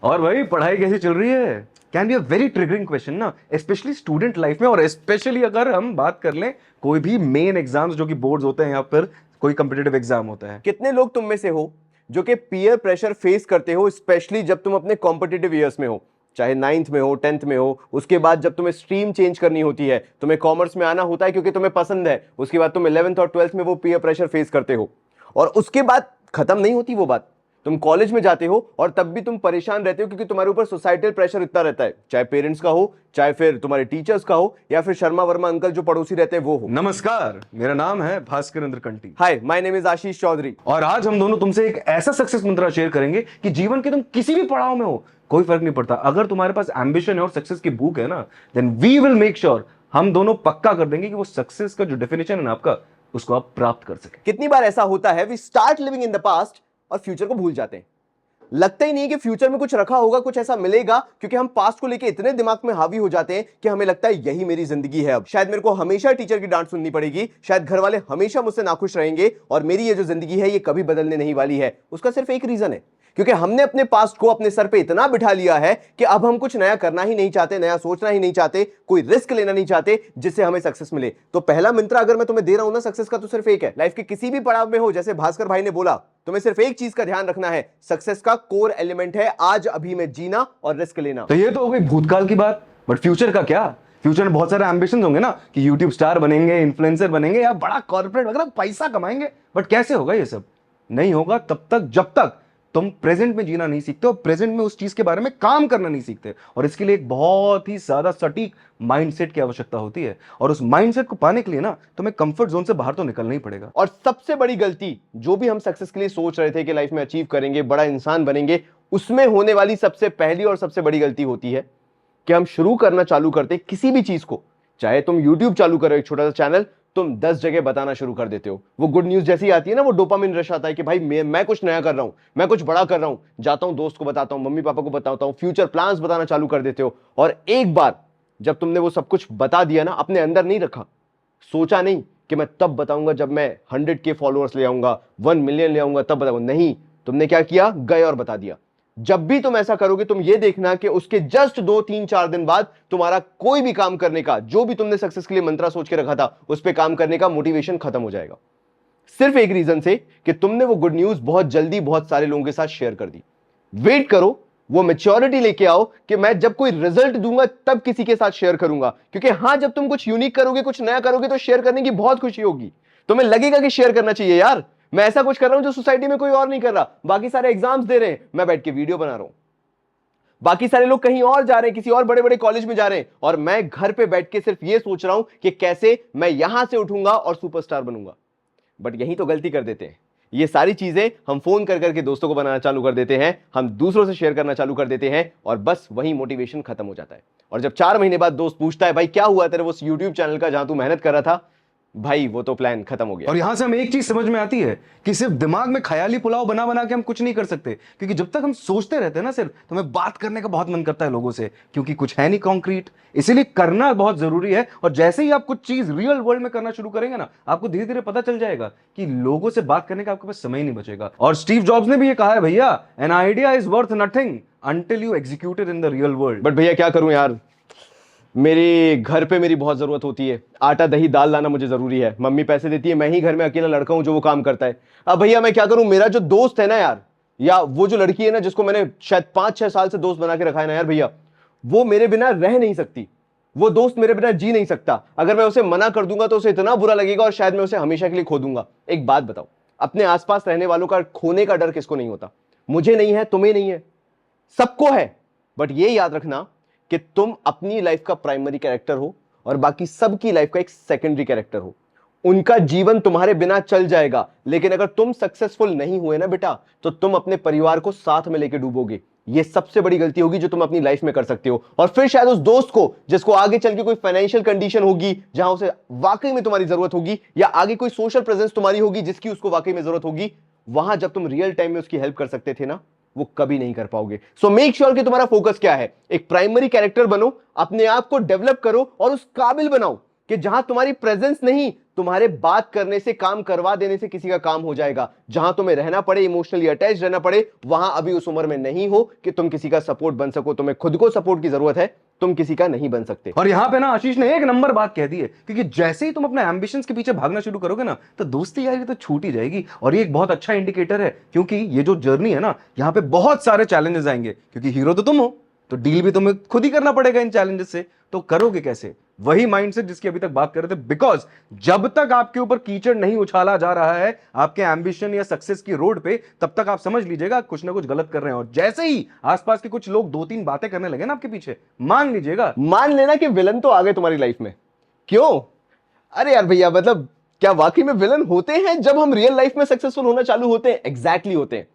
और भाई पढ़ाई कैसी चल रही है? Can be a very triggering question ना, स्पेशली स्टूडेंट लाइफ में, और स्पेशली अगर हम बात कर लें कोई भी मेन एग्जाम्स जो कि बोर्ड्स होते हैं या फिर कोई कम्पिटेटिव एग्जाम होता है। कितने लोग तुम में से हो जो कि पीयर प्रेशर फेस करते हो, स्पेशली जब तुम अपने कॉम्पिटिटिव ईयर्स में हो, चाहे 9th में हो, 10th में हो, उसके बाद जब तुम्हें स्ट्रीम चेंज करनी होती है, तुम्हें कॉमर्स में आना होता है क्योंकि तुम्हें पसंद है, उसके बाद तुम 11th और 12th में वो पीयर प्रेशर फेस करते हो, और उसके बाद खत्म नहीं होती वो बात, तुम कॉलेज में जाते हो और तब भी तुम परेशान रहते हो क्योंकि तुम्हारे ऊपर सोसाइटल प्रेशर इतना रहता है, चाहे पेरेंट्स का हो, चाहे फिर तुम्हारे टीचर्स का हो, या फिर शर्मा वर्मा अंकल जो पड़ोसी रहते हैं वो हो। नमस्कार, मेरा नाम है भास्कर इंद्रकंटी। हाय, my name is Ashish Chaudhary. और आज हम दोनों तुमसे एक ऐसा सक्सेस मंत्र शेयर करेंगे कि जीवन के तुम किसी भी पड़ाव में हो, कोई फर्क नहीं पड़ता, अगर तुम्हारे पास एम्बिशन है और सक्सेस की भूख है ना, then we will make sure, हम दोनों पक्का कर देंगे कि वो सक्सेस का जो डेफिनेशन है ना आपका, उसको आप प्राप्त कर सके। कितनी बार ऐसा होता है, we start living in the past और फ्यूचर को भूल जाते हैं। लगता ही नहीं कि फ्यूचर में कुछ रखा होगा, कुछ ऐसा मिलेगा, क्योंकि हम पास्ट को लेके इतने दिमाग में हावी हो जाते हैं कि हमें लगता है यही मेरी जिंदगी है। अब शायद मेरे को हमेशा टीचर की डांट सुननी पड़ेगी, शायद घर वाले हमेशा मुझसे नाखुश रहेंगे, और मेरी ये जो जिंदगी है ये कभी बदलने नहीं वाली है। उसका सिर्फ एक रीजन है, क्योंकि हमने अपने पास्ट को अपने सर पे इतना बिठा लिया है कि अब हम कुछ नया करना ही नहीं चाहते, नया सोचना ही नहीं चाहते, कोई रिस्क लेना नहीं चाहते जिससे हमें सक्सेस मिले। तो पहला मंत्र अगर मैं तुम्हें दे रहा हूं ना सक्सेस का, तो सिर्फ एक है। लाइफ के किसी भी पड़ाव में हो, जैसे भास्कर भाई ने बोला, तुम्हें सिर्फ एक चीज का ध्यान रखना है, सक्सेस का कोर एलिमेंट है आज अभी में जीना और रिस्क लेना। तो ये तो हो गई भूतकाल की बात, बट फ्यूचर का क्या? फ्यूचर में बहुत सारे एम्बिशंस होंगे ना कि यूट्यूब स्टार बनेंगे, इन्फ्लुएंसर बनेंगे या बड़ा कॉर्पोरेट वगैरह पैसा कमाएंगे, बट कैसे होगा ये सब? नहीं होगा तब तक जब तक तुम प्रेजेंट में जीना नहीं सीखते और प्रेजेंट में उस चीज के बारे में काम करना नहीं सीखते। और इसके लिए एक बहुत ही ज्यादा सटीक माइंडसेट की आवश्यकता होती है, और उस माइंडसेट को पाने के लिए ना तुम्हें कंफर्ट जोन से बाहर तो निकलना ही पड़ेगा। और सबसे बड़ी गलती जो भी हम सक्सेस के लिए सोच रहे थे कि लाइफ में अचीव करेंगे, बड़ा इंसान बनेंगे, उसमें होने वाली सबसे पहली और सबसे बड़ी गलती होती है कि हम शुरू करना चालू करते किसी भी चीज को, चाहे तुम YouTube चालू करो एक छोटा सा चैनल, तुम 10 जगह बताना शुरू कर देते हो। वो गुड न्यूज जैसी आती है ना, वो डोपामिन रश आता है कि भाई मैं कुछ नया कर रहा हूं, मैं कुछ बड़ा कर रहा हूं, जाता हूं दोस्त को बताता हूं, मम्मी पापा को बताता हूं, फ्यूचर प्लान्स बताना चालू कर देते हो। और एक बार जब तुमने वो सब कुछ बता दिया ना, अपने अंदर नहीं रखा, सोचा नहीं कि मैं तब बताऊंगा जब मैं 100K फॉलोअर्स ले आऊंगा, 1 मिलियन ले आऊंगा, तब बताऊंगा, नहीं, तुमने क्या किया, गए और बता दिया। जब भी तुम ऐसा करोगे, तुम ये देखना कि उसके जस्ट 2-3-4 दिन बाद तुम्हारा कोई भी काम करने का, जो भी तुमने सक्सेस के लिए मंत्रा सोच के रखा था, उस पे काम करने का मोटिवेशन खत्म हो जाएगा। सिर्फ एक रीजन से कि तुमने वो गुड न्यूज बहुत जल्दी बहुत सारे लोगों के साथ शेयर कर दी। वेट करो, वो मैच्योरिटी लेके आओ कि मैं जब कोई रिजल्ट दूंगा तब किसी के साथ शेयर करूंगा। क्योंकि हां, जब तुम कुछ यूनिक करोगे, कुछ नया करोगे, तो शेयर करने की बहुत खुशी होगी। तुम्हें लगेगा कि शेयर करना चाहिए, यार मैं ऐसा कुछ कर रहा हूं जो सोसाइटी में कोई और नहीं कर रहा, बाकी सारे एग्जाम्स दे रहे हैं, मैं बैठ के वीडियो बना रहा हूं, बाकी सारे लोग कहीं और जा रहे हैं, किसी और बड़े बड़े कॉलेज में जा रहे हैं, और मैं घर पे बैठ के सिर्फ ये सोच रहा हूं कि कैसे मैं यहां से उठूंगा और सुपरस्टार बनूंगा। बट यही तो गलती कर देते हैं। ये सारी चीजें हम फोन कर करके दोस्तों को बनाना चालू कर देते हैं, हम दूसरों से शेयर करना चालू कर देते हैं, और बस वही मोटिवेशन खत्म हो जाता है। और जब 4 महीने बाद दोस्त पूछता है, भाई क्या हुआ तेरे वो यूट्यूब चैनल का जहां तू मेहनत कर रहा था, भाई वो तो प्लान खत्म हो गया। और यहां से हमें एक चीज समझ में आती है कि सिर्फ दिमाग में ख्याली पुलाव बना बना के हम कुछ नहीं कर सकते, क्योंकि जब तक हम सोचते रहते हैं ना सिर्फ, तो हमें बात करने का बहुत मन करता है लोगों से, क्योंकि कुछ है नहीं कॉन्क्रीट, इसीलिए करना बहुत जरूरी है। और जैसे ही आप कुछ चीज रियल वर्ल्ड में करना शुरू करेंगे ना, आपको धीरे धीरे पता चल जाएगा कि लोगों से बात करने का आपके पास समय ही नहीं बचेगा। और स्टीव जॉब्स ने भी ये कहा है, भैया an idea is worth nothing until you execute it in the real world. But भैया क्या करूं यार, मेरे घर पे मेरी बहुत जरूरत होती है, आटा दही दाल लाना मुझे जरूरी है, मम्मी पैसे देती है, मैं ही घर में अकेला लड़का हूं जो वो काम करता है। अब भैया मैं क्या करूं, मेरा जो दोस्त है ना यार, या वो जो लड़की है ना जिसको मैंने शायद 5-6 साल से दोस्त बना के रखा है ना यार भैया, वो मेरे बिना रह नहीं सकती, वो दोस्त मेरे बिना जी नहीं सकता। अगर मैं उसे मना कर दूंगा तो उसे इतना बुरा लगेगा और शायद मैं उसे हमेशा के लिए खो दूंगा। एक बात बताओ, अपने आसपास रहने वालों का खोने का डर किसको नहीं होता? मुझे नहीं है, तुम्हें नहीं है, सबको है। बट ये याद रखना कि तुम अपनी लाइफ का प्राइमरी कैरेक्टर हो और बाकी सबकी लाइफ का एक सेकेंडरी कैरेक्टर हो। उनका जीवन तुम्हारे बिना चल जाएगा, लेकिन अगर तुम सक्सेसफुल नहीं हुए ना बेटा, तो तुम अपने परिवार को साथ में लेके डूबोगे। ये सबसे बड़ी गलती होगी जो तुम अपनी लाइफ में कर सकते हो। और फिर शायद उस दोस्त को जिसको आगे चल के कोई फाइनेंशियल कंडीशन होगी जहां उसे वाकई में तुम्हारी जरूरत होगी, या आगे कोई सोशल प्रेजेंस तुम्हारी होगी जिसकी उसको वाकई में जरूरत होगी, वहां जब तुम रियल टाइम में उसकी हेल्प कर सकते थे ना, वो कभी नहीं कर पाओगे। सो मेक श्योर कि तुम्हारा फोकस क्या है। एक प्राइमरी कैरेक्टर बनो, अपने आप को डेवलप करो और उस काबिल बनाओ कि जहां तुम्हारी प्रेजेंस नहीं, तुम्हारे बात करने से, काम करवा देने से किसी का काम हो जाएगा। जहां तुम्हें रहना पड़े, इमोशनली अटैच रहना पड़े, वहां अभी उस उम्र में नहीं हो कि तुम किसी का सपोर्ट बन सको। तुम्हें खुद को सपोर्ट की जरूरत है, तुम किसी का नहीं बन सकते। और यहां पे ना आशीष ने एक नंबर बात कह दी है, क्योंकि जैसे ही तुम अपने एम्बिशंस के पीछे भागना शुरू करोगे ना, तो दोस्ती यारी तो छूट ही जाएगी। और ये एक बहुत अच्छा इंडिकेटर है, क्योंकि ये जो जर्नी है ना, यहां पे बहुत सारे चैलेंजेस आएंगे, क्योंकि हीरो तो तुम हो, तो डील भी तुम्हें खुद ही करना पड़ेगा इन चैलेंजेस से। तो करोगे कैसे? वही माइंडसेट जिसकी अभी तक बात कर रहे थे, बिकॉज जब तक आपके ऊपर कीचड़ नहीं उछाला जा रहा है आपके एम्बिशन या सक्सेस की रोड पे, तब तक आप समझ लीजिएगा कुछ ना कुछ गलत कर रहे हैं। और जैसे ही आसपास के कुछ लोग दो तीन बातें करने लगे ना आपके पीछे, मान लीजिएगा, मान लेना कि विलन तो आ गए तुम्हारी लाइफ में। क्यों? अरे यार भैया, मतलब क्या वाकई में विलन होते हैं जब हम रियल लाइफ में सक्सेसफुल होना चालू होते हैं? एग्जैक्टली होते हैं।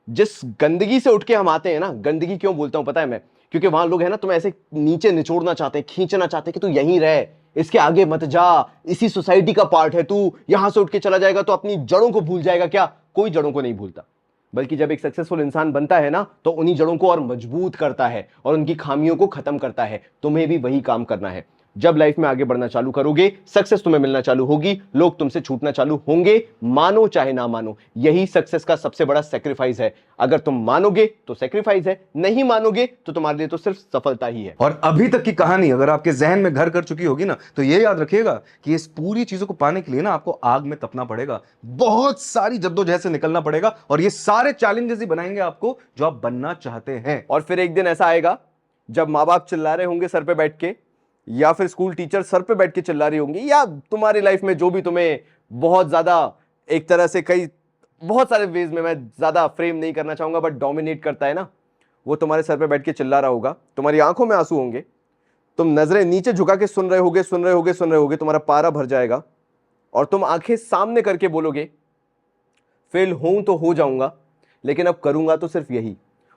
जिस गंदगी से उठ के हम आते हैं ना, गंदगी क्यों बोलता हूं पता है मैं? क्योंकि वहां लोग हैं ना, तुम्हें ऐसे नीचे निचोड़ना चाहते हैं, खींचना चाहते हैं कि तू यहीं रह, इसके आगे मत जा, इसी सोसाइटी का पार्ट है तू, यहां से उठ के चला जाएगा तो अपनी जड़ों को भूल जाएगा। क्या? कोई जड़ों को नहीं भूलता, बल्कि जब एक सक्सेसफुल इंसान बनता है ना, तो उन्हीं जड़ों को और मजबूत करता है और उनकी खामियों को खत्म करता है। तुम्हें भी वही काम करना है। जब लाइफ में आगे बढ़ना चालू करोगे, सक्सेस तुम्हें मिलना चालू होगी, लोग तुमसे छूटना चालू होंगे, मानो चाहे ना मानो। यही सक्सेस का सबसे बड़ा सेक्रीफाइस है। अगर तुम मानोगे तो सेक्रीफाइस है, नहीं मानोगे तो तुम्हारे लिए तो सिर्फ सफलता ही है। और अभी तक की कहानी अगर आपके जहन में घर कर चुकी होगी ना, तो ये याद रखिएगा कि इस पूरी चीजों को पाने के लिए ना आपको आग में तपना पड़ेगा, बहुत सारी जद्दोजहद से निकलना पड़ेगा, और ये सारे चैलेंजेस ही बनाएंगे आपको जो आप बनना चाहते हैं। और फिर एक दिन ऐसा आएगा जब माँ बाप चिल्ला रहे होंगे सर पे बैठ के, या फिर स्कूल टीचर सर पे बैठ के चिल्ला रही होंगी, या तुम्हारी लाइफ में जो भी तुम्हें बहुत ज्यादा, एक तरह से कई बहुत सारे वेज में, मैं ज्यादा फ्रेम नहीं करना चाहूंगा, बट डोमिनेट करता है ना, वो तुम्हारे सर पे बैठ के चिल्ला रहा होगा, तुम्हारी आंखों में आंसू होंगे, तुम नजरें नीचे झुका के सुन रहे होगे, सुन रहे होगे, सुन रहे होगे, तुम्हारा पारा भर जाएगा और तुम आंखें सामने करके बोलोगे, फेल हूं तो हो जाऊंगा, लेकिन अब करूंगा तो सिर्फ यही।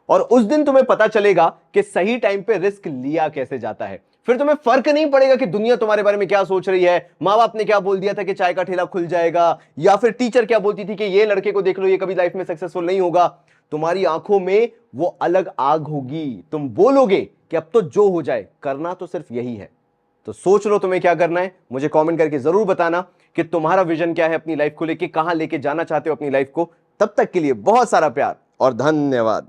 और उस दिन तुम्हें पता चलेगा कि सही टाइम पे रिस्क लिया कैसे जाता है। फिर तुम्हें फर्क नहीं पड़ेगा कि दुनिया तुम्हारे बारे में क्या सोच रही है, माँ बाप ने क्या बोल दिया था कि चाय का ठेला खुल जाएगा, या फिर टीचर क्या बोलती थी कि ये लड़के को देख लो, ये कभी लाइफ में सक्सेसफुल नहीं होगा। तुम्हारी आंखों में वो अलग आग होगी। तुम बोलोगे कि अब तो जो हो जाए, करना तो सिर्फ यही है। तो सोच लो तुम्हें क्या करना है। मुझे कमेंट करके जरूर बताना कि तुम्हारा विजन क्या है अपनी लाइफ को लेके, कहां लेके जाना चाहते हो अपनी लाइफ को। तब तक के लिए बहुत सारा प्यार और धन्यवाद।